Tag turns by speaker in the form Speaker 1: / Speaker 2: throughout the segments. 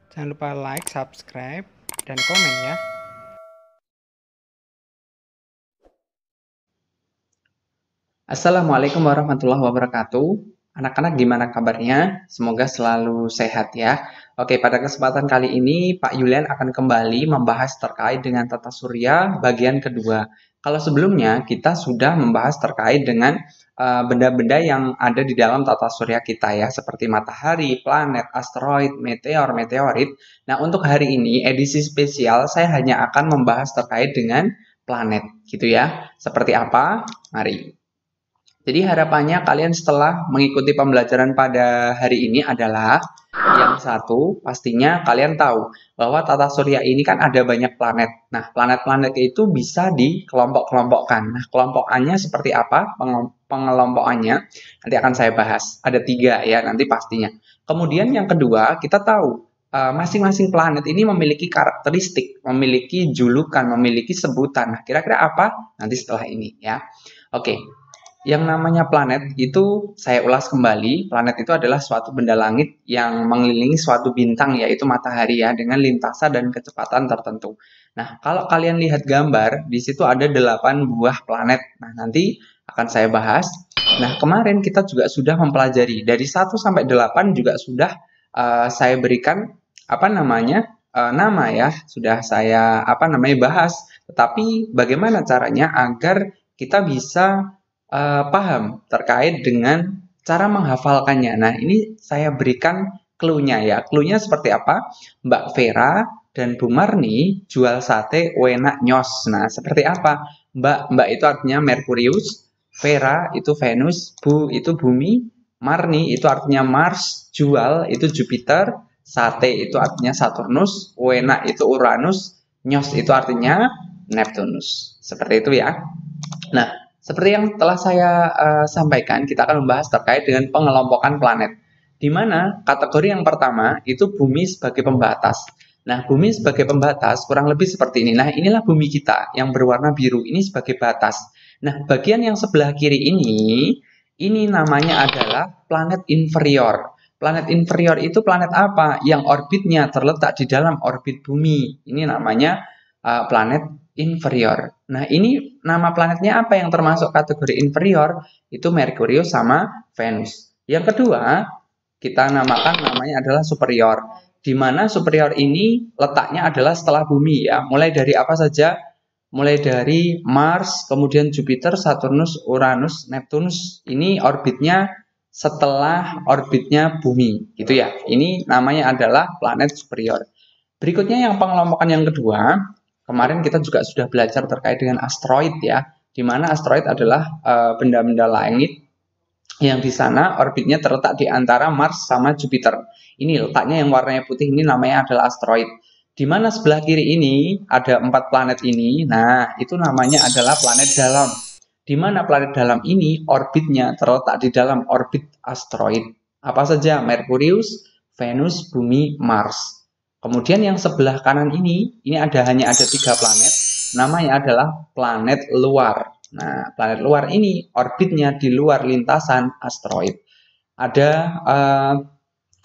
Speaker 1: Jangan lupa like, subscribe, dan komen ya.
Speaker 2: Assalamualaikum warahmatullahi wabarakatuh. Anak-anak gimana kabarnya? Semoga selalu sehat ya. Oke, pada kesempatan kali ini Pak Yulian akan kembali membahas terkait dengan tata surya bagian kedua. Kalau sebelumnya kita sudah membahas terkait dengan benda-benda yang ada di dalam tata surya kita ya, seperti matahari, planet, asteroid, meteor, meteorit. Nah, untuk hari ini edisi spesial saya hanya akan membahas terkait dengan planet gitu ya. Seperti apa? Mari. Jadi harapannya kalian setelah mengikuti pembelajaran pada hari ini adalah yang satu, pastinya kalian tahu bahwa tata surya ini kan ada banyak planet. Nah, planet-planet itu bisa dikelompok-kelompokkan. Nah, kelompokannya seperti apa? Pengelompokannya nanti akan saya bahas. Ada 3 ya, nanti pastinya. Kemudian yang kedua, kita tahu masing-masing planet ini memiliki karakteristik, memiliki julukan, memiliki sebutan. Nah, kira-kira apa? Nanti setelah ini ya. Oke. Yang namanya planet itu saya ulas kembali, planet itu adalah suatu benda langit yang mengelilingi suatu bintang yaitu matahari ya dengan lintasan dan kecepatan tertentu. Nah, kalau kalian lihat gambar, di situ ada 8 buah planet. Nah, nanti akan saya bahas. Nah, kemarin kita juga sudah mempelajari dari 1 sampai 8 juga sudah saya berikan nama ya, sudah saya bahas. Tetapi bagaimana caranya agar kita bisa paham terkait dengan cara menghafalkannya. Nah, ini saya berikan clue-nya ya. Clue-nya seperti apa? Mbak Vera dan Bu Marni jual sate enak nyos. Nah, seperti apa? Mbak itu artinya Merkurius, Vera itu Venus, Bu itu bumi, Marni itu artinya Mars, jual itu Jupiter, sate itu artinya Saturnus, enak itu Uranus, nyos itu artinya Neptunus. Seperti itu ya. Nah, seperti yang telah saya sampaikan, kita akan membahas terkait dengan pengelompokan planet. Di mana kategori yang pertama itu bumi sebagai pembatas. Nah, bumi sebagai pembatas kurang lebih seperti ini. Nah, inilah bumi kita yang berwarna biru. Ini sebagai batas. Nah, bagian yang sebelah kiri ini namanya adalah planet inferior. Planet inferior itu planet apa? Yang orbitnya terletak di dalam orbit bumi. Ini namanya planet inferior. Nah, ini nama planetnya apa yang termasuk kategori inferior? Itu Merkurius sama Venus. Yang kedua, kita namanya adalah superior. Di mana superior ini letaknya adalah setelah bumi ya. Mulai dari apa saja? Mulai dari Mars, kemudian Jupiter, Saturnus, Uranus, Neptunus. Ini orbitnya setelah orbitnya bumi, gitu ya. Ini namanya adalah planet superior. Berikutnya yang pengelompokan yang kedua, kemarin kita juga sudah belajar terkait dengan asteroid ya, di mana asteroid adalah benda-benda langit yang di sana orbitnya terletak di antara Mars sama Jupiter. Ini letaknya yang warnanya putih ini namanya adalah asteroid. Di mana sebelah kiri ini ada 4 planet ini, nah itu namanya adalah planet dalam. Di mana planet dalam ini orbitnya terletak di dalam orbit asteroid. Apa saja? Merkurius, Venus, Bumi, Mars. Kemudian yang sebelah kanan ini hanya ada 3 planet, namanya adalah planet luar. Nah, planet luar ini orbitnya di luar lintasan asteroid.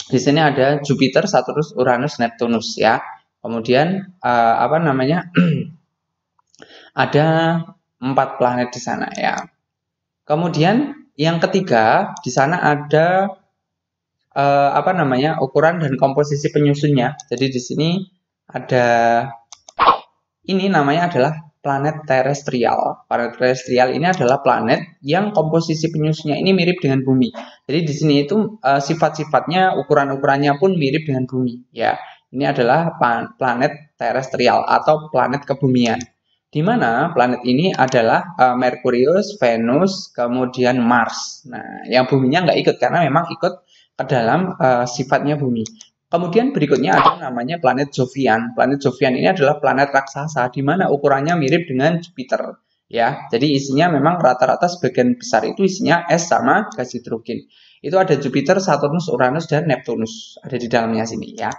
Speaker 2: Di sini ada Jupiter, Saturnus, Uranus, Neptunus ya. Kemudian ada 4 planet di sana ya. Kemudian yang ketiga di sana ada ukuran dan komposisi penyusunnya. Jadi di sini ada ini namanya adalah planet terestrial. Planet terestrial ini adalah planet yang komposisi penyusunnya ini mirip dengan bumi. Jadi di sini itu sifat-sifatnya, ukuran-ukurannya pun mirip dengan bumi ya. Ini adalah planet terestrial atau planet kebumian. Di mana planet ini adalah Merkurius, Venus, kemudian Mars. Nah, yang buminya nggak ikut karena memang ikut ke dalam sifatnya bumi. Kemudian berikutnya ada namanya planet Jovian. Planet Jovian ini adalah planet raksasa di mana ukurannya mirip dengan Jupiter. Ya, jadi isinya memang rata-rata sebagian besar itu isinya es sama gas hidrogen. Itu ada Jupiter, Saturnus, Uranus, dan Neptunus ada di dalamnya sini ya.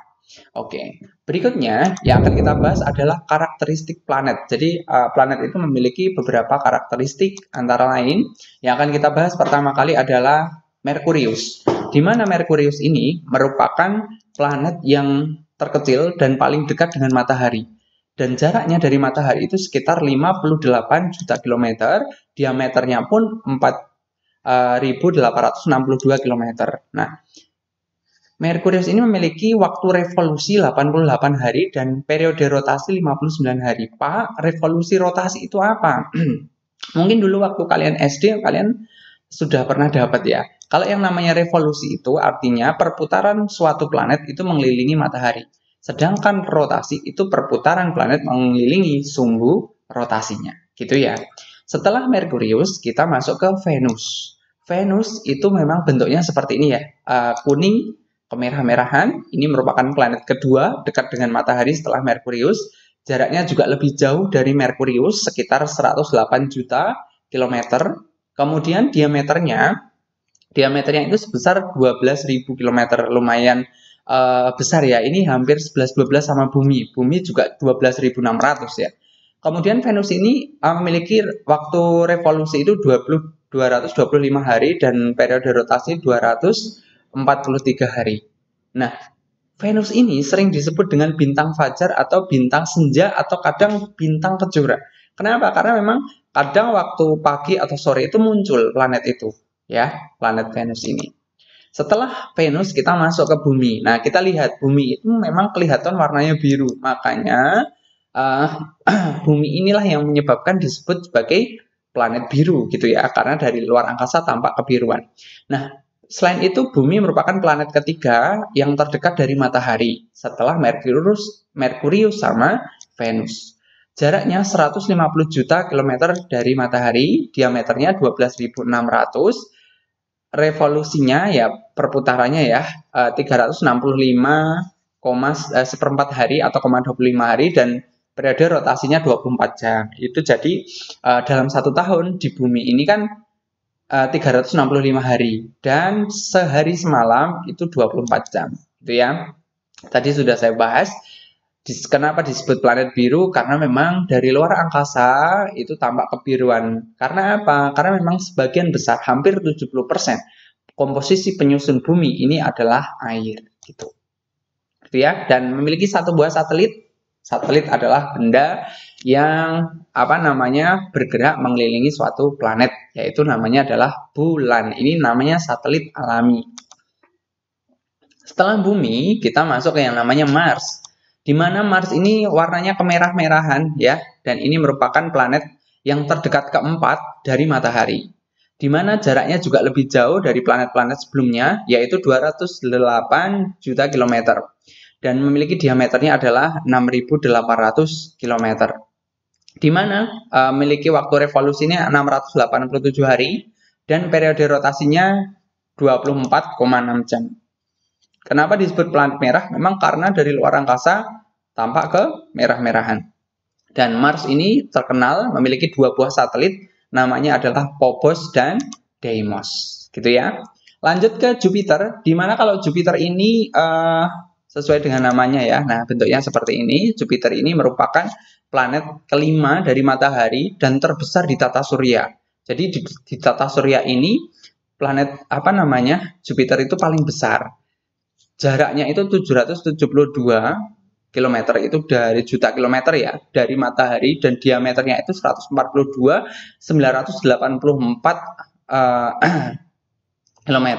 Speaker 2: Oke, berikutnya yang akan kita bahas adalah karakteristik planet. Jadi planet itu memiliki beberapa karakteristik antara lain yang akan kita bahas pertama kali adalah Merkurius. Di mana Merkurius ini merupakan planet yang terkecil dan paling dekat dengan matahari. Dan jaraknya dari matahari itu sekitar 58 juta kilometer, diameternya pun 4.862 kilometer. Nah, Merkurius ini memiliki waktu revolusi 88 hari dan periode rotasi 59 hari. Pak, revolusi rotasi itu apa? Mungkin dulu waktu kalian SD, kalian sudah pernah dapat ya. Kalau yang namanya revolusi itu artinya perputaran suatu planet itu mengelilingi matahari. Sedangkan rotasi itu perputaran planet mengelilingi sumbu rotasinya. Gitu ya. Setelah Merkurius, kita masuk ke Venus. Venus itu memang bentuknya seperti ini ya. Kuning, kemerah-merahan. Ini merupakan planet kedua dekat dengan matahari setelah Merkurius. Jaraknya juga lebih jauh dari Merkurius, sekitar 108 juta kilometer. Kemudian diameternya itu sebesar 12.000 kilometer, lumayan besar ya. Ini hampir 11-12 sama Bumi. Bumi juga 12.600 ya. Kemudian Venus ini memiliki waktu revolusi itu 225 hari dan periode rotasi 243 hari. Nah, Venus ini sering disebut dengan bintang fajar atau bintang senja atau kadang bintang kejora. Kenapa? Karena memang kadang waktu pagi atau sore itu muncul planet itu, ya, planet Venus ini. Setelah Venus kita masuk ke Bumi. Nah, kita lihat Bumi itu memang kelihatan warnanya biru. Makanya Bumi inilah yang menyebabkan disebut sebagai planet biru gitu ya, karena dari luar angkasa tampak kebiruan. Nah, selain itu, Bumi merupakan planet ketiga yang terdekat dari matahari setelah Merkurius sama Venus. Jaraknya 150 juta kilometer dari matahari, diameternya 12.600, revolusinya ya perputarannya ya 365,1/4 hari atau 25 hari dan periode rotasinya 24 jam. Itu jadi dalam 1 tahun di Bumi ini kan 365 hari dan sehari semalam itu 24 jam gitu ya. Tadi sudah saya bahas kenapa disebut planet biru, karena memang dari luar angkasa itu tampak kebiruan. Karena apa? Karena memang sebagian besar, hampir 70% komposisi penyusun Bumi ini adalah air gitu ya, dan memiliki 1 buah satelit. Satelit adalah benda yang bergerak mengelilingi suatu planet, yaitu namanya adalah bulan. Ini namanya satelit alami. Setelah Bumi, kita masuk ke yang namanya Mars. Di mana Mars ini warnanya kemerah-merahan ya, dan ini merupakan planet yang terdekat keempat dari matahari. Di mana jaraknya juga lebih jauh dari planet-planet sebelumnya, yaitu 208 juta kilometer. Dan memiliki diameternya adalah 6.800 km. Di mana memiliki waktu revolusinya 687 hari dan periode rotasinya 24,6 jam. Kenapa disebut planet merah? Memang karena dari luar angkasa tampak kemerah-merahan. Dan Mars ini terkenal memiliki 2 buah satelit, namanya adalah Phobos dan Deimos, gitu ya. Lanjut ke Jupiter, di mana kalau Jupiter ini sesuai dengan namanya ya. Nah, bentuknya seperti ini. Jupiter ini merupakan planet kelima dari matahari dan terbesar di tata surya. Jadi di tata surya ini planet Jupiter itu paling besar. Jaraknya itu 772 km, itu dari juta kilometer ya, dari matahari, dan diameternya itu 142.984 km.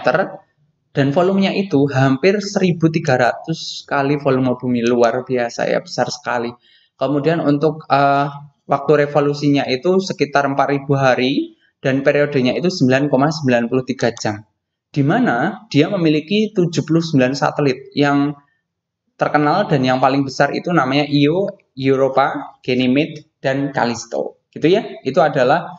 Speaker 2: Dan volumenya itu hampir 1.300 kali volume Bumi, luar biasa ya, besar sekali. Kemudian untuk waktu revolusinya itu sekitar 4.000 hari dan periodenya itu 9,93 jam. Di mana dia memiliki 79 satelit yang terkenal dan yang paling besar itu namanya Io, Europa, Ganymede, dan Callisto. Gitu ya. Itu adalah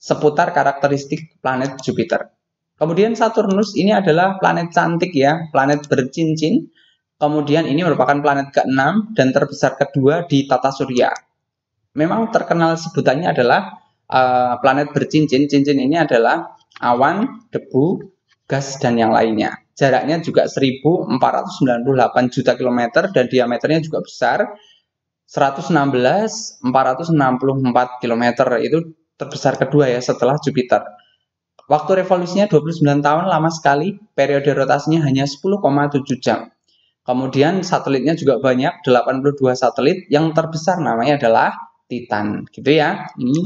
Speaker 2: seputar karakteristik planet Jupiter. Kemudian Saturnus ini adalah planet cantik ya, planet bercincin. Kemudian ini merupakan planet ke-6 dan terbesar kedua di tata surya. Memang terkenal sebutannya adalah planet bercincin. Cincin ini adalah awan, debu, gas, dan yang lainnya. Jaraknya juga 1.498 juta kilometer dan diameternya juga besar. 116.464 km, itu terbesar kedua ya setelah Jupiter. Waktu revolusinya 29 tahun, lama sekali. Periode rotasinya hanya 10,7 jam. Kemudian satelitnya juga banyak, 82 satelit. Yang terbesar namanya adalah Titan, gitu ya. Ini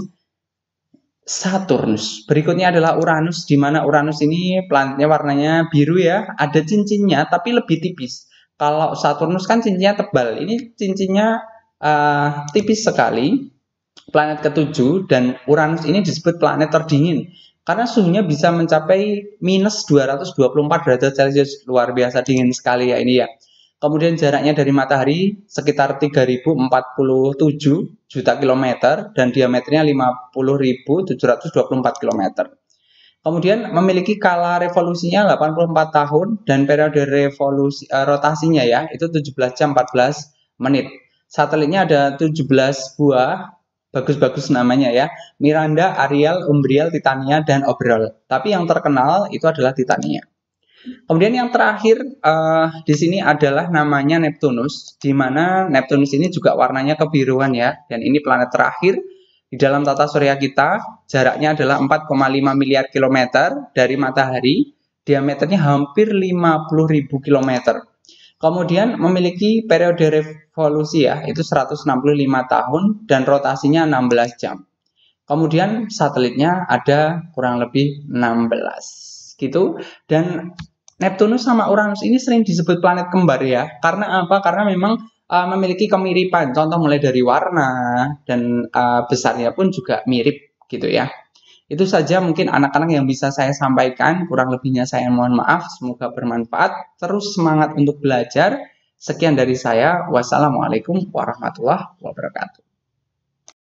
Speaker 2: Saturnus. Berikutnya adalah Uranus, di mana Uranus ini planetnya warnanya biru ya. Ada cincinnya, tapi lebih tipis. Kalau Saturnus kan cincinnya tebal, ini cincinnya tipis sekali. Planet ketujuh, dan Uranus ini disebut planet terdingin karena suhunya bisa mencapai minus 224 derajat Celcius. Luar biasa dingin sekali ya ini ya. Kemudian jaraknya dari matahari sekitar 3047 juta kilometer dan diameternya 50.724 kilometer. Kemudian memiliki skala revolusinya 84 tahun dan periode revolusi rotasinya ya itu 17 jam 14 menit. Satelitnya ada 17 buah, bagus-bagus namanya ya. Miranda, Ariel, Umbriel, Titania, dan Oberol. Tapi yang terkenal itu adalah Titania. Kemudian yang terakhir di sini adalah namanya Neptunus, di mana Neptunus ini juga warnanya kebiruan ya, dan ini planet terakhir di dalam tata surya kita. Jaraknya adalah 4,5 miliar kilometer dari matahari, diameternya hampir 50.000 kilometer. Kemudian memiliki periode revolusi ya, itu 165 tahun dan rotasinya 16 jam. Kemudian satelitnya ada kurang lebih 16 gitu, dan Neptunus sama Uranus ini sering disebut planet kembar ya. Karena apa? Karena memang memiliki kemiripan. Contoh mulai dari warna dan besarnya pun juga mirip gitu ya. Itu saja mungkin anak-anak yang bisa saya sampaikan. Kurang lebihnya saya mohon maaf. Semoga bermanfaat. Terus semangat untuk belajar. Sekian dari saya. Wassalamualaikum warahmatullahi wabarakatuh.